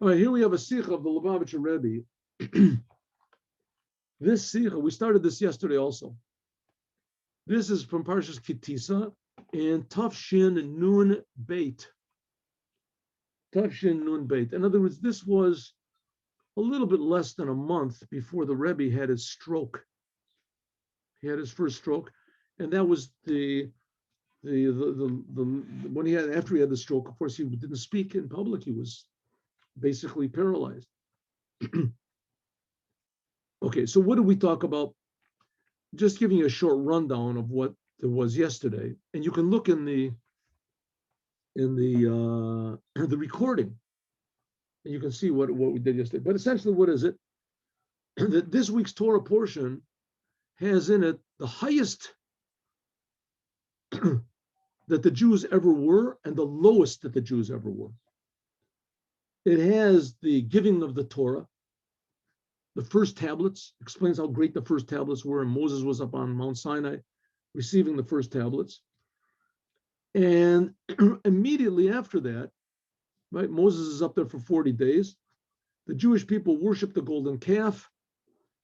All right, here we have a Sicha of the Lubavitcher Rebbe. This Sicha, we started this yesterday also. This is from Parshas Tisa and Taf Shin Nun Beit. Taf Shin Nun Beit. In other words, this was a little bit less than a month before the Rebbe had his stroke. He had his first stroke, and that was the when he had after he had the stroke. Of course, he didn't speak in public. He was basically paralyzed. Okay, so what did we talk about? Just giving you a short rundown of what there was yesterday, and you can look in the the recording, and you can see what we did yesterday. But essentially, what is it? That this week's Torah portion has in it the highest that the Jews ever were and the lowest that the Jews ever were. It has the giving of the Torah, the first tablets, explains how great the first tablets were, and Moses was up on Mount Sinai receiving the first tablets. And immediately after that, right, Moses is up there for 40 days. The Jewish people worship the golden calf,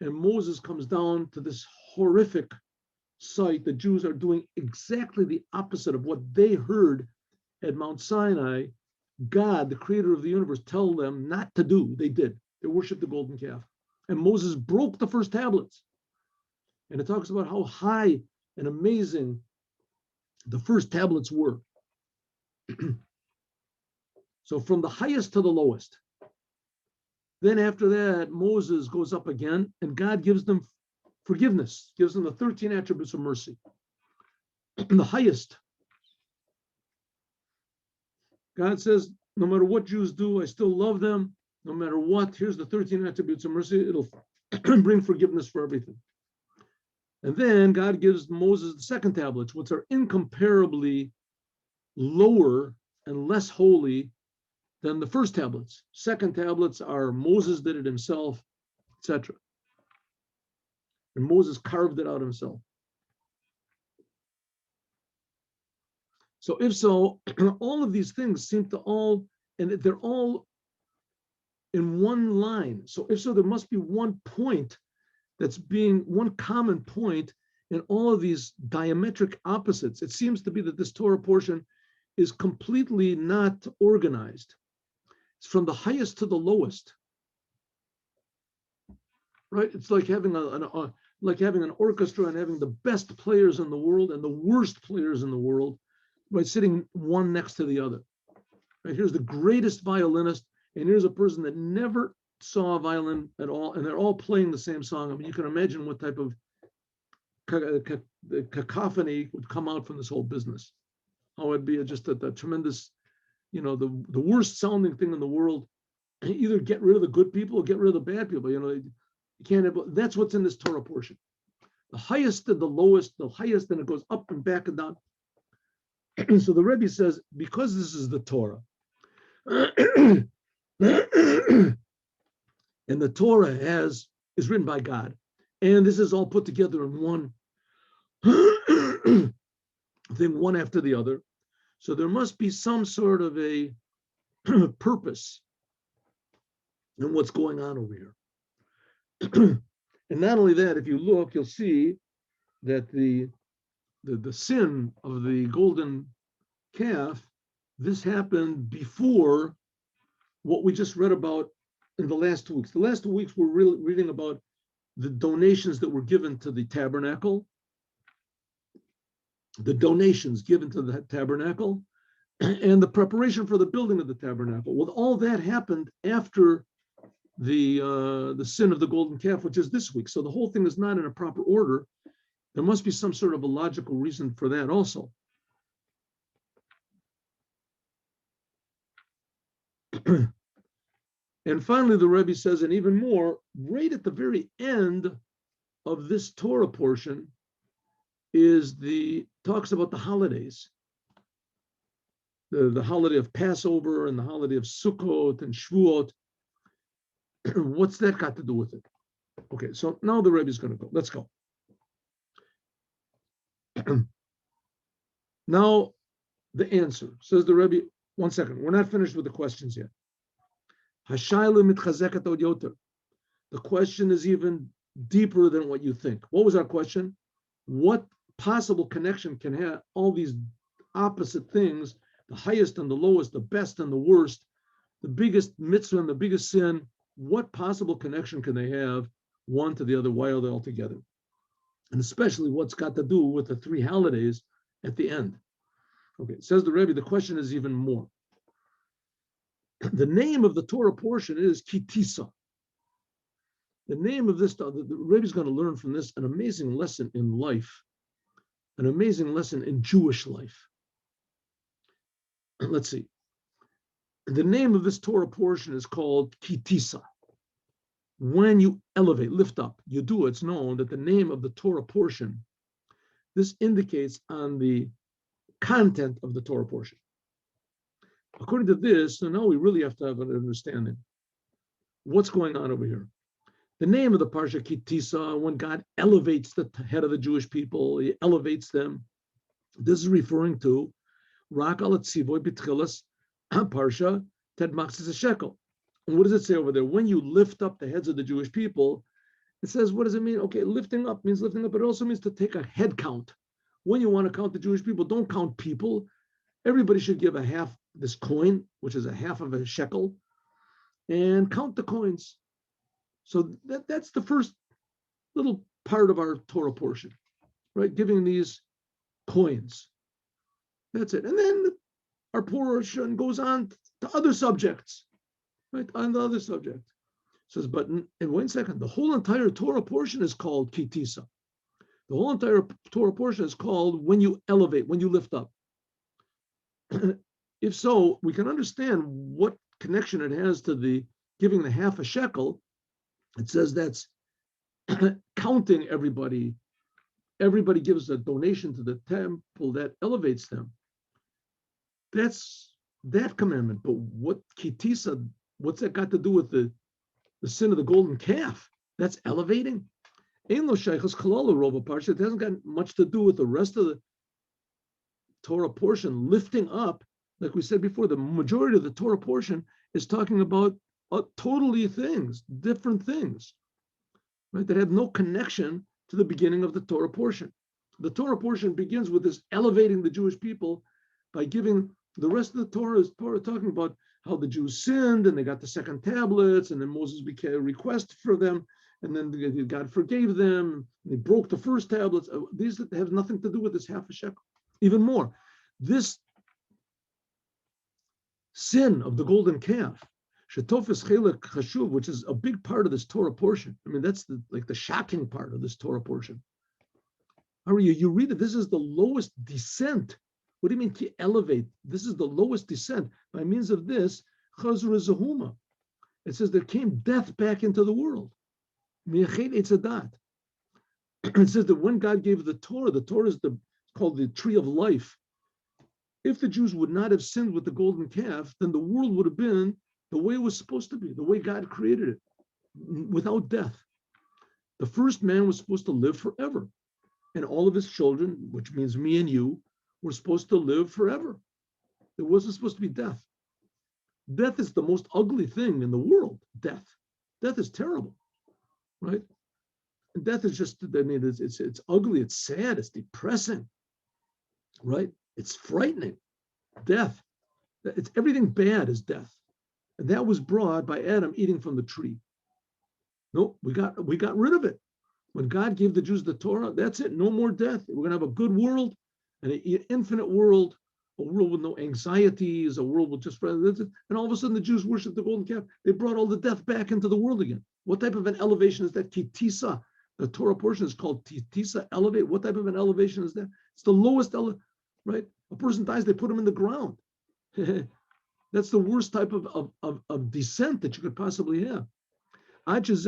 and Moses comes down to this horrific sight. The Jews are doing exactly the opposite of what they heard at Mount Sinai. God, the creator of the universe, tell them not to do. They did. They worshiped the golden calf. And Moses broke the first tablets. And it talks about how high and amazing the first tablets were. So from the highest to the lowest. Then after that, Moses goes up again, and God gives them forgiveness, gives them the 13 attributes of mercy. The highest. God says, no matter what Jews do, I still love them. No matter what, here's the 13 attributes of mercy. It'll bring forgiveness for everything. And then God gives Moses the second tablets, which are incomparably lower and less holy than the first tablets. Second tablets are Moses did it himself, etc. And Moses carved it out himself. So if so, all of these things seem to all, and they're all in one line. So if so, there must be one point that's being, one common point in all of these diametric opposites. It seems to be that this Torah portion is completely not organized. It's from the highest to the lowest. Right? It's like having an orchestra and having the best players in the world and the worst players in the world, right, sitting one next to the other. Right? Here's the greatest violinist, and here's a person that never saw a violin at all, and they're all playing the same song. I mean, you can imagine what type of cacophony would come out from this whole business. How it'd be just a tremendous, the worst sounding thing in the world. Either get rid of the good people or get rid of the bad people. You can't have, that's what's in this Torah portion. The highest and the lowest, the highest, and it goes up and back and down. So the Rebbe says, because this is the Torah, and the Torah is written by God, and this is all put together in one thing, one after the other. So there must be some sort of a purpose in what's going on over here. And not only that, if you look, you'll see that the sin of the golden calf, this happened before what we just read about in the last 2 weeks. The last 2 weeks we're really reading about the donations that were given to the tabernacle, the donations given to the tabernacle, and the preparation for the building of the tabernacle. Well, all that happened after the sin of the golden calf, which is this week. So the whole thing is not in a proper order. There must be some sort of a logical reason for that also. And finally, the Rebbe says, and even more, right at the very end of this Torah portion is talks about the holidays. The holiday of Passover and the holiday of Sukkot and Shavuot. What's that got to do with it? Okay, so now the Rebbe is going to go. Let's go. Now, the answer, says the Rebbe, one second, we're not finished with the questions yet. The question is even deeper than what you think. What was our question? What possible connection can have all these opposite things, the highest and the lowest, the best and the worst, the biggest mitzvah and the biggest sin? What possible connection can they have one to the other? Why are they all together? And especially what's got to do with the three holidays at the end. Okay, says the Rebbe, the question is even more. The name of the Torah portion is Tisa. The name of this, the Rebbe is going to learn from this an amazing lesson in life, an amazing lesson in Jewish life. Let's see. The name of this Torah portion is called Tisa. When you elevate, lift up, you do, it's known that the name of the Torah portion, this indicates on the content of the Torah portion. According to this, so now we really have to have an understanding. What's going on over here? The name of the Parsha, Tisa, when God elevates the head of the Jewish people, he elevates them. This is referring to Rak al Tzivoy B'Tchilas Parsha Ted Machzis Shekel. And what does it say over there? When you lift up the heads of the Jewish people, it says, what does it mean? Okay, lifting up means lifting up, but it also means to take a head count. When you want to count the Jewish people, don't count people. Everybody should give a half, this coin, which is a half of a shekel, and count the coins. So that's the first little part of our Torah portion, right? Giving these coins. That's it. And then our portion goes on to other subjects, right? On the other subject. It says, but in 1 second, the whole entire Torah portion is called Tisa. The whole entire Torah portion is called when you elevate, when you lift up. If so, we can understand what connection it has to the giving the half a shekel. It says that's counting everybody. Everybody gives a donation to the temple that elevates them. That's that commandment. But what Tisa, what's that got to do with the sin of the golden calf? That's elevating. It hasn't got much to do with the rest of the Torah portion. Lifting up, like we said before, the majority of the Torah portion is talking about totally things, different things, right? That have no connection to the beginning of the Torah portion. The Torah portion begins with this elevating the Jewish people by giving the rest of the Torah is talking about how the Jews sinned and they got the second tablets, and then Moses became a request for them, and then God forgave them. They broke the first tablets. These have nothing to do with this half a shekel. Even more, this sin of the golden calf, Shetofes Chelek Chashuv, which is a big part of this Torah portion. I mean, that's the shocking part of this Torah portion. You read it, this is the lowest descent. What do you mean to elevate? This is the lowest descent. By means of this, Chazra Zahuma. It says there came death back into the world. It says that when God gave the Torah is called the tree of life. If the Jews would not have sinned with the golden calf, then the world would have been the way it was supposed to be, the way God created it, without death. The first man was supposed to live forever. And all of his children, which means me and you, were supposed to live forever. There wasn't supposed to be death. Death is the most ugly thing in the world. Death is terrible, right? And death is just, I mean, it's ugly, it's sad, it's depressing, right? It's frightening. Death, it's everything bad is death. And that was brought by Adam eating from the tree. No, we got rid of it. When God gave the Jews the Torah, that's it. No more death. We're going to have a good world, an infinite world, a world with no anxieties, a world with just, and all of a sudden the Jews worshiped the golden calf. They brought all the death back into the world again. What type of an elevation is that? Tisa. The Torah portion is called Tisa, elevate. What type of an elevation is that? It's the lowest, right? A person dies, they put him in the ground. That's the worst type of descent that you could possibly have. It is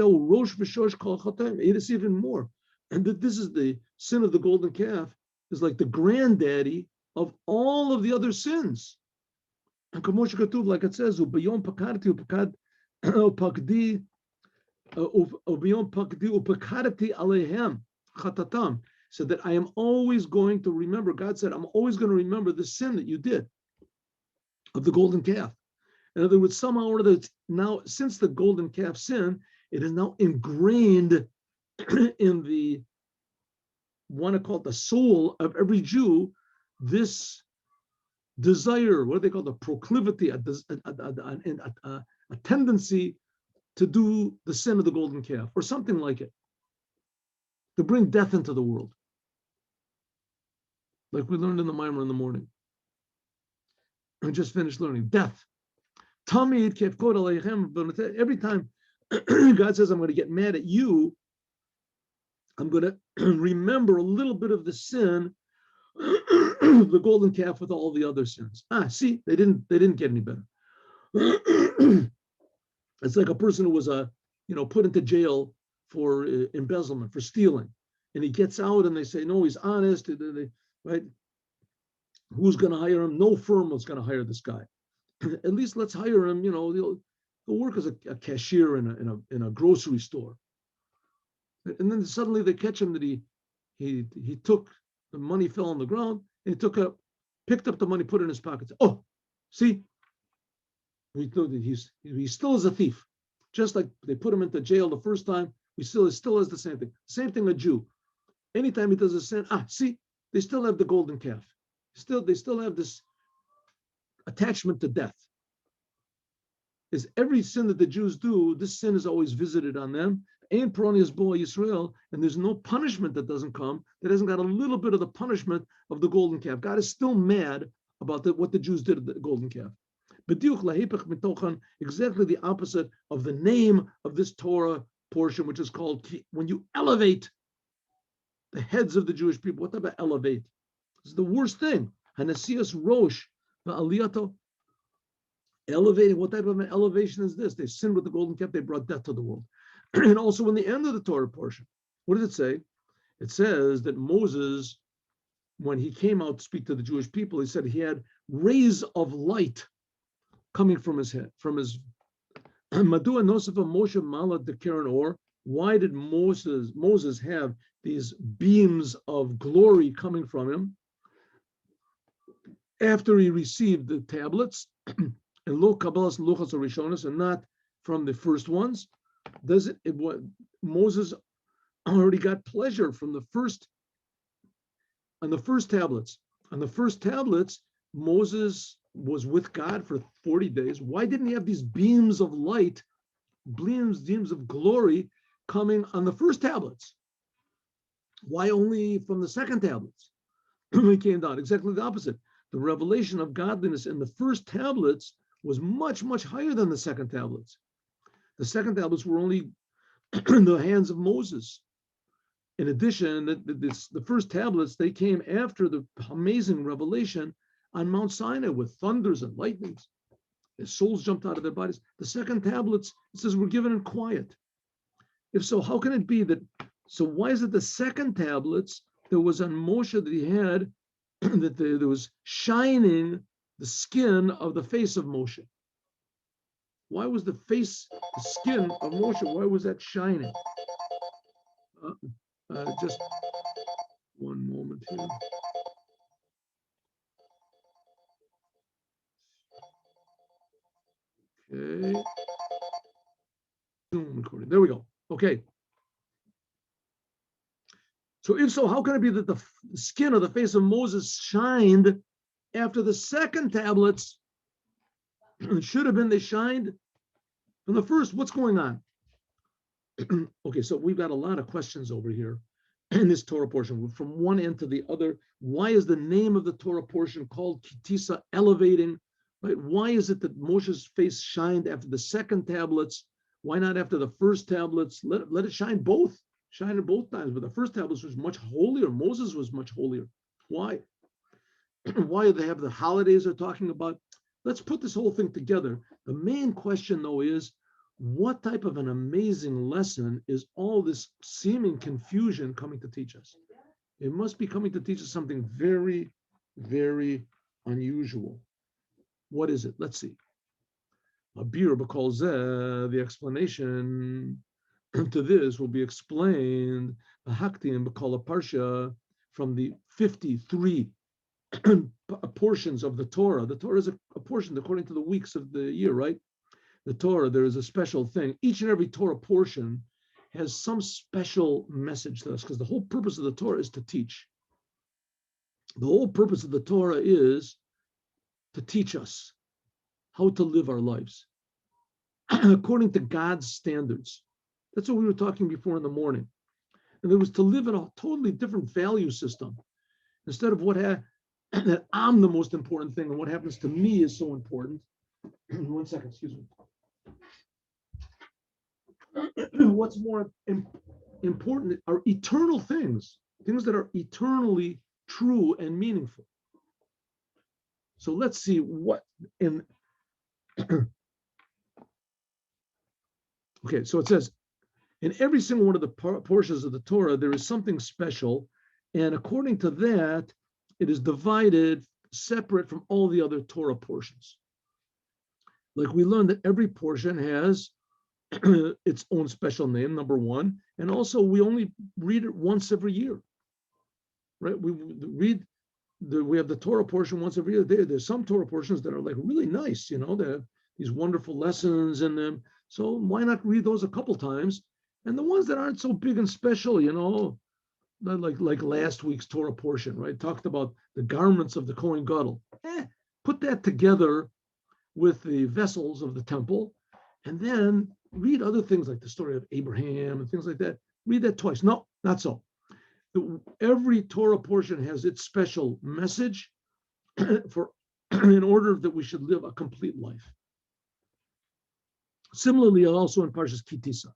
even more. And that this is the sin of the golden calf, is like the granddaddy of all of the other sins. And like it says, so that I am always going to remember, God said, I'm always going to remember the sin that you did of the golden calf. In other words, somehow or other, it's now, since the golden calf sin, it is now ingrained in the, want to call it the soul of every Jew, this desire, what do they call the proclivity, a tendency to do the sin of the golden calf, or something like it, to bring death into the world. Like we learned in the Mimer in the morning. I just finished learning. Death. Every time God says, I'm going to get mad at you, I'm going to remember a little bit of the sin of the golden calf with all the other sins. See, they didn't get any better. It's like a person who was put into jail for embezzlement, for stealing, and he gets out, and they say, no, he's honest, right? Who's going to hire him? No firm was going to hire this guy. At least let's hire him. He'll work as a cashier in a grocery store. And then suddenly they catch him that he took the money, fell on the ground, and picked up the money, put it in his pocket. Oh, see, he still is a thief. Just like they put him into jail the first time, he still is the same thing. Same thing a Jew. Anytime he does a sin, see, they still have the golden calf. They still have this attachment to death. Is every sin that the Jews do, this sin is always visited on them. Ain't Peronius Boa Yisrael, and there's no punishment that doesn't come that hasn't got a little bit of the punishment of the golden calf. God is still mad about what the Jews did at the golden calf. Exactly the opposite of the name of this Torah portion, which is called, when you elevate the heads of the Jewish people. What type of elevate? This is the worst thing. Hanesias Rosh, Aliyato. Elevating, what type of an elevation is this? They sinned with the golden calf, they brought death to the world. And also in the end of the Torah portion, what does it say? It says that Moses, when he came out to speak to the Jewish people, he said he had rays of light coming from his head, from his Madua Nosefa Moshe Mala de Karen Or. Why did Moses have these beams of glory coming from him after he received the tablets? And lo kabbalas luchos rishonos, and not from the first ones. Moses already got pleasure from the first tablets. On the first tablets, Moses was with God for 40 days. Why didn't he have these beams of light, beams of glory coming on the first tablets? Why only from the second tablets? He came down. Exactly the opposite. The revelation of godliness in the first tablets was much, much higher than the second tablets. The second tablets were only in the hands of Moses. In addition, the first tablets, they came after the amazing revelation on Mount Sinai with thunders and lightnings. Their souls jumped out of their bodies. The second tablets, it says, were given in quiet. If so, how can it be that? So why is it the second tablets there was on Moshe that he had, that there was shining the skin of the face of Moshe? Why was the skin of Moshe, why was that shining? Just one moment here. Okay. Zoom recording. There we go. Okay. So if so, how can it be that the skin of the face of Moses shined after the second tablets? It should have been they shined from the first. What's going on? Okay, so we've got a lot of questions over here in this Torah portion, from one end to the other. Why is the name of the Torah portion called Tisa, elevating? Right? Why is it that Moshe's face shined after the second tablets? Why not after the first tablets? Let it shine both. Shine at both times. But the first tablets was much holier. Moses was much holier. Why? Why do they have the holidays they're talking about? Let's put this whole thing together. The main question, though, is what type of an amazing lesson is all this seeming confusion coming to teach us? It must be coming to teach us something very, very unusual. What is it? Let's see. The explanation to this will be explained from the 53 portions of the Torah. The Torah is a portion according to the weeks of the year, right? The Torah, there is a special thing. Each and every Torah portion has some special message to us, because the whole purpose of the Torah is to teach. The whole purpose of the Torah is to teach us how to live our lives according to God's standards. That's what we were talking before in the morning. And it was to live in a totally different value system. Instead of that I'm the most important thing and what happens to me is so important. 1 second, excuse me. What's more important are eternal things that are eternally true and meaningful. So let's see what in. Okay, so it says, in every single one of the portions of the Torah, there is something special, and according to that, it is divided separate from all the other Torah portions. Like we learned that every portion has its own special name, number one, and also we only read it once every year, right? We have the Torah portion once every year. There's some Torah portions that are like really nice, they have these wonderful lessons in them. So why not read those a couple times? And the ones that aren't so big and special, like last week's Torah portion, right? Talked about the garments of the Kohen Gadol. Put that together with the vessels of the temple, and then read other things like the story of Abraham and things like that. Read that twice. No, not so. Every Torah portion has its special message in order that we should live a complete life. Similarly, also in Parshas Ki Tisa.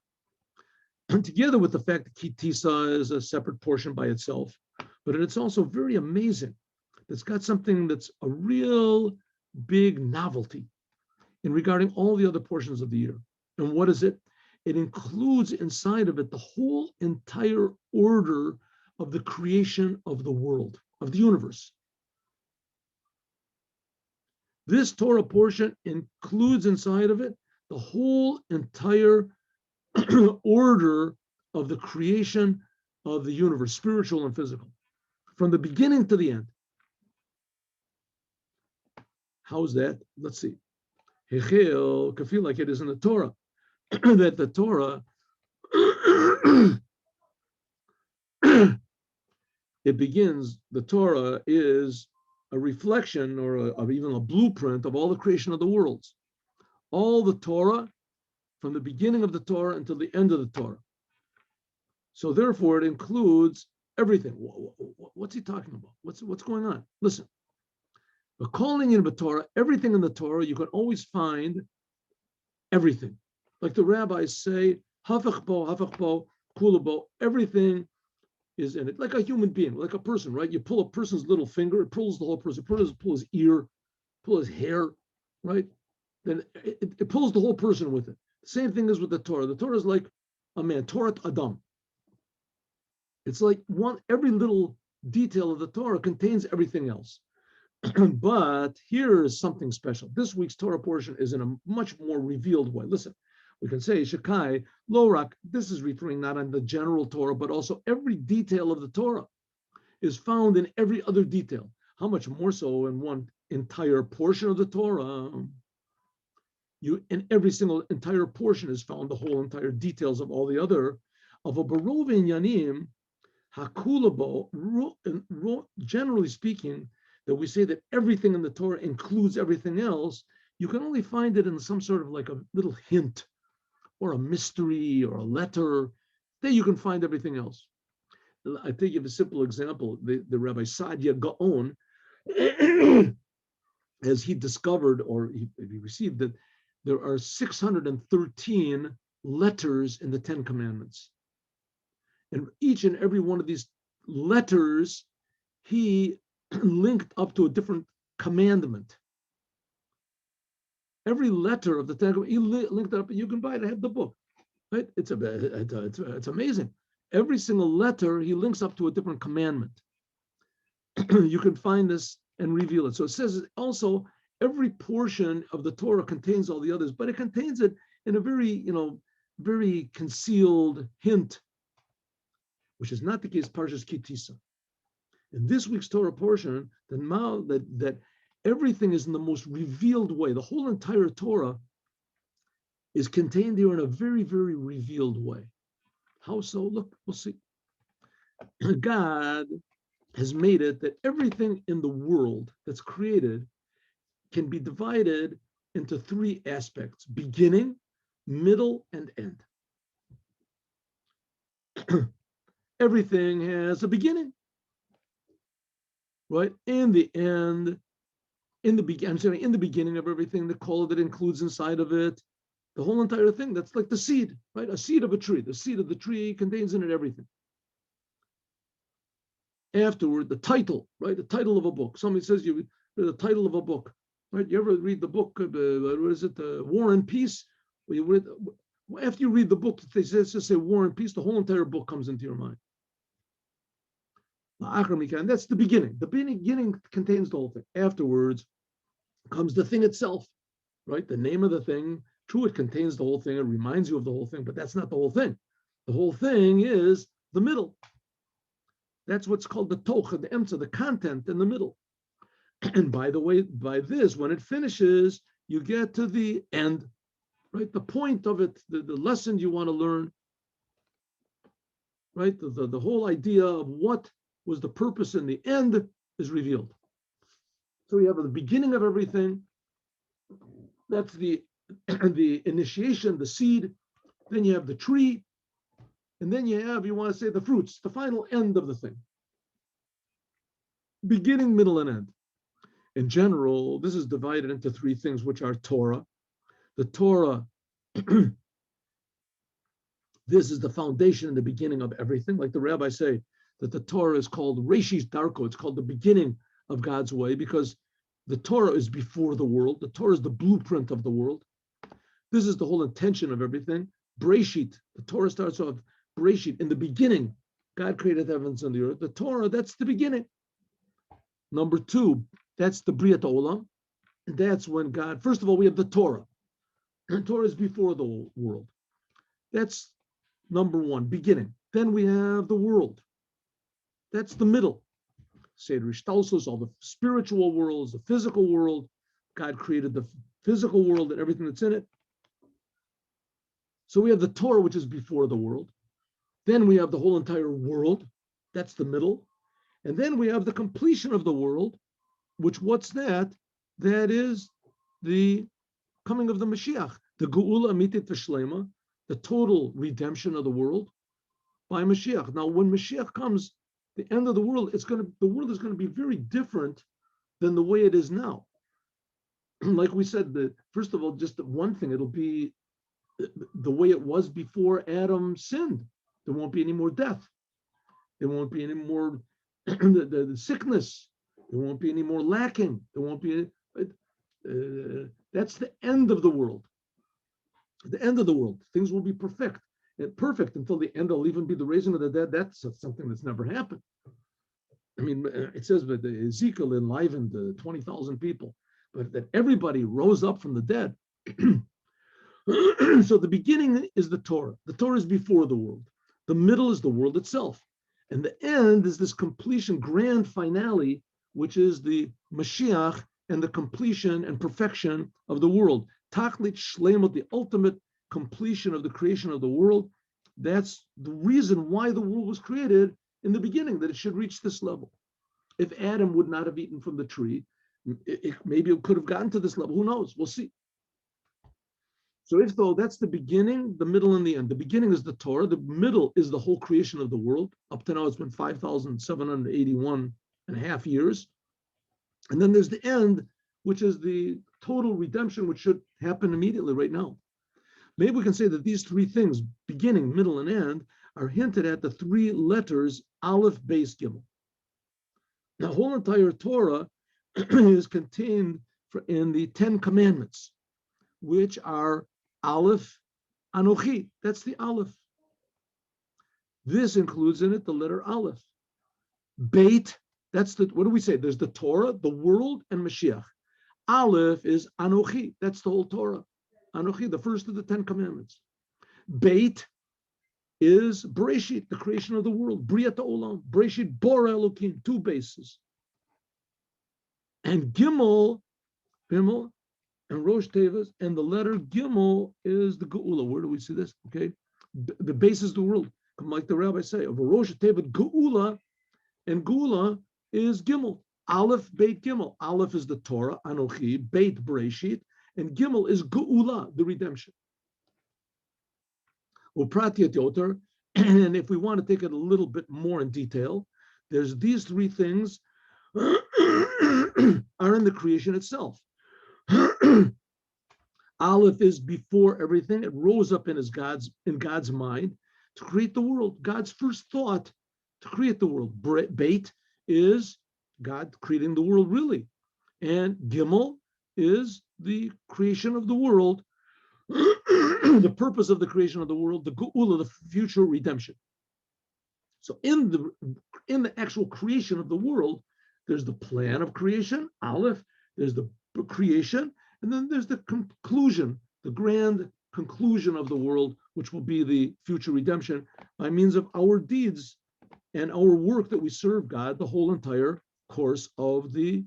And together with the fact that Ki Tisa is a separate portion by itself, but it's also very amazing. It's got something that's a real big novelty in regarding all the other portions of the year. And what is it? It includes inside of it the whole entire order of the creation of the world, of the universe. This Torah portion includes inside of it the whole entire order of the creation of the universe, spiritual and physical, from the beginning to the end. How's that? Let's see. Hechel, kafil, like it is in the Torah, that the Torah, it begins, the Torah is a reflection or even a blueprint of all the creation of the worlds. All the Torah, from the beginning of the Torah until the end of the Torah. So therefore, it includes everything. What's he talking about? What's going on? Listen. But calling in the Torah, everything in the Torah, you can always find everything. Like the rabbis say, hafach bo, kulabo, everything is in it. Like a human being, like a person, right? You pull a person's little finger, it pulls the whole person, pull his ear, pull his hair, right? Then it pulls the whole person with it. The same thing is with the Torah. The Torah is like a man, Torah Adam. It's like every little detail of the Torah contains everything else. But here is something special. This week's Torah portion is in a much more revealed way. Listen, we can say Shekai, Lorak, this is referring not on the general Torah, but also every detail of the Torah is found in every other detail. How much more so in one entire portion of the Torah? In every single entire portion is found the whole entire details of all the other. Of a Barov Yanim, Hakulabo, generally speaking, that we say that everything in the Torah includes everything else, you can only find it in some sort of like a little hint or a mystery or a letter. There you can find everything else. I think of a simple example. The Rabbi Sadia Gaon, as he discovered or he received that there are 613 letters in the 10 Commandments. And each and every one of these letters, he linked up to a different commandment. Every letter of the Ten Commandments, he linked up, and you can buy it. I have the book. Right? It's amazing. Every single letter, he links up to a different commandment. You can find this and reveal it. So it says also, every portion of the Torah contains all the others, but it contains it in a very, very concealed hint, which is not the case Parshas Ki Tisa. In this week's Torah portion, that everything is in the most revealed way. The whole entire Torah is contained here in a very, very revealed way. How so? Look, we'll see. God has made it that everything in the world that's created can be divided into three aspects: beginning, middle, and end. Everything has a beginning, right? In the end, in the beginning of everything, the kol that includes inside of it, the whole entire thing. That's like the seed, right? A seed of a tree. The seed of the tree contains in it everything. Afterward, the title, right? The title of a book. Somebody says the title of a book, right? You ever read the book? What is it? War and Peace. After you read the book, they say War and Peace. The whole entire book comes into your mind. And that's the beginning. The beginning contains the whole thing. Afterwards comes the thing itself, right? The name of the thing. True, it contains the whole thing. It reminds you of the whole thing, but that's not the whole thing. The whole thing is the middle. That's what's called the tocha, the emtza, the content in the middle. And by the way, by this, when it finishes, you get to the end, right? The point of it, the lesson you want to learn, right? The whole idea of what was the purpose in the end is revealed. So you have the beginning of everything. That's the initiation, the seed. Then you have the tree. And then you want to say the fruits, the final end of the thing. Beginning, middle, and end. In general, this is divided into three things, which are Torah. The Torah, this is the foundation and the beginning of everything. Like the rabbis say, that the Torah is called Reshis Darko. It's called the beginning of God's way, because the Torah is before the world. The Torah is the blueprint of the world. This is the whole intention of everything. Breshit, the Torah starts off, Breshit, in the beginning, God created the heavens and the earth. The Torah, that's the beginning. Number two, that's the Briat Olam. That's when God, first of all, we have the Torah. The Torah is before the world. That's number one, beginning. Then we have the world. That's the middle. Seder Ishtalsos, all the spiritual worlds, the physical world. God created the physical world and everything that's in it. So we have the Torah, which is before the world. Then we have the whole entire world. That's the middle. And then we have the completion of the world, which what's that? That is the coming of the Moshiach, the Geula Amitit V'Shlema, the total redemption of the world by Moshiach. Now, when Moshiach comes, the end of the world, the world is going to be very different than the way it is now. Like we said, first of all, just one thing, it'll be the way it was before Adam sinned. There won't be any more death. There won't be any more the sickness. There won't be any more lacking. There won't be. That's the end of the world. The end of the world. Things will be perfect until the end. There'll even be the raising of the dead. That's something that's never happened. I mean, it says that Ezekiel enlivened 20,000 people, but that everybody rose up from the dead. So the beginning is the Torah. The Torah is before the world. The middle is the world itself. And the end is this completion, grand finale, which is the Mashiach and the completion and perfection of the world. Tachlit Shleimut, the ultimate completion of the creation of the world. That's the reason why the world was created in the beginning, that it should reach this level. If Adam would not have eaten from the tree, maybe it could have gotten to this level. Who knows? We'll see. So if though, that's the beginning, the middle, and the end. The beginning is the Torah. The middle is the whole creation of the world. Up to now, it's been 5,781 and a half years. And then there's the end, which is the total redemption, which should happen immediately right now. Maybe we can say that these three things, beginning, middle, and end, are hinted at the three letters, Aleph, Beis, Gimel. The whole entire Torah is contained in the 10 Commandments, which are Aleph, Anochi. That's the Aleph. This includes in it the letter Aleph. Beit, that's what do we say? There's the Torah, the world, and Mashiach. Aleph is Anochi. That's the whole Torah. Anochi, the first of the 10 Commandments. Beit, is Bereshit, the creation of the world. Briat Olam, Bereshit Bora Elokim, two bases. And Gimel, and Rosh Tevas, and the letter Gimel is the Geula. Where do we see this? Okay, the basis of the world. Like the rabbi say, of a Rosh Tevat Geula, and Geula is Gimel. Aleph, Beit, Gimel. Aleph is the Torah, Anochi, Beit, Bereshit, and Gimel is Geula, the redemption. Upratiyat Yoter, and if we want to take it a little bit more in detail, there's these three things are in the creation itself. Aleph is before everything. It rose up in God's mind to create the world. God's first thought to create the world. Beit is God creating the world really. And Gimel is the creation of the world, the purpose of the creation of the world, the Geula, the future redemption. So in the actual creation of the world, there's the plan of creation, Aleph, there's the creation, and then there's the conclusion, the grand conclusion of the world, which will be the future redemption by means of our deeds and our work that we serve God the whole entire course of the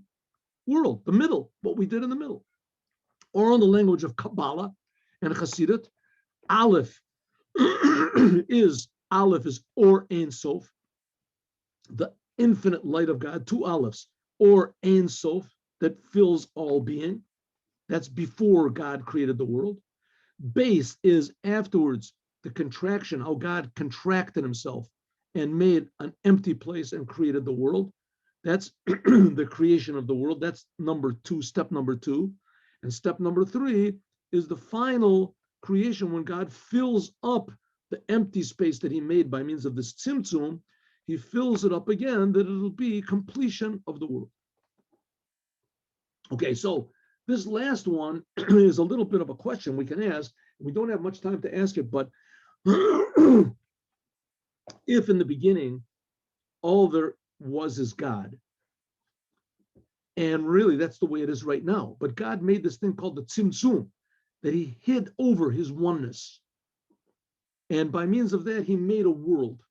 world, the middle, what we did in the middle. Or in the language of Kabbalah and Chassidut, Aleph is Or Ein Sof, the infinite light of God, two Alephs, Or Ein Sof, that fills all being. That's before God created the world. Base is afterwards, the contraction, how God contracted himself and made an empty place and created the world. That's the creation of the world. That's number two, step number two. And step number three is the final creation when God fills up the empty space that he made by means of this tzimtzum. He fills it up again, that it'll be completion of the world. Okay, so this last one is a little bit of a question we can ask. We don't have much time to ask it, but if in the beginning all there was is God, and really that's the way it is right now, but God made this thing called the tzimtzum, that he hid over his oneness. And by means of that, he made a world.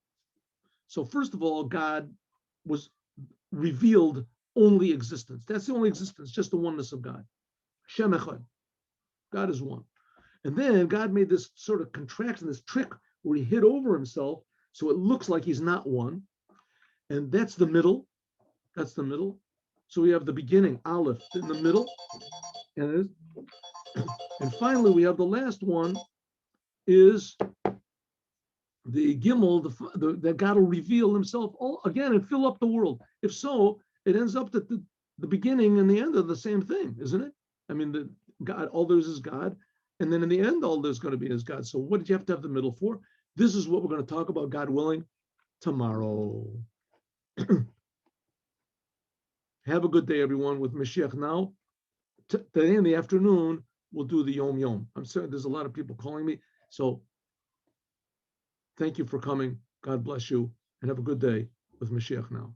So first of all, God was revealed only existence. That's the only existence, just the oneness of God. Shem Echad. God is one. And then God made this sort of contraction, this trick where he hid over himself so it looks like he's not one. And that's the middle. That's the middle. So we have the beginning, Aleph, in the middle. And finally, we have the last one is the Gimel, that God will reveal himself all again and fill up the world. If so, it ends up that the beginning and the end are the same thing, isn't it? I mean, God, all there's is God, and then in the end, all there's going to be is God. So what did you have to have the middle for? This is what we're going to talk about, God willing, tomorrow. Have a good day, everyone, with Moshiach now. Today in the afternoon, we'll do the Yom Yom. I'm sorry, there's a lot of people calling me. So thank you for coming. God bless you, and have a good day with Moshiach now.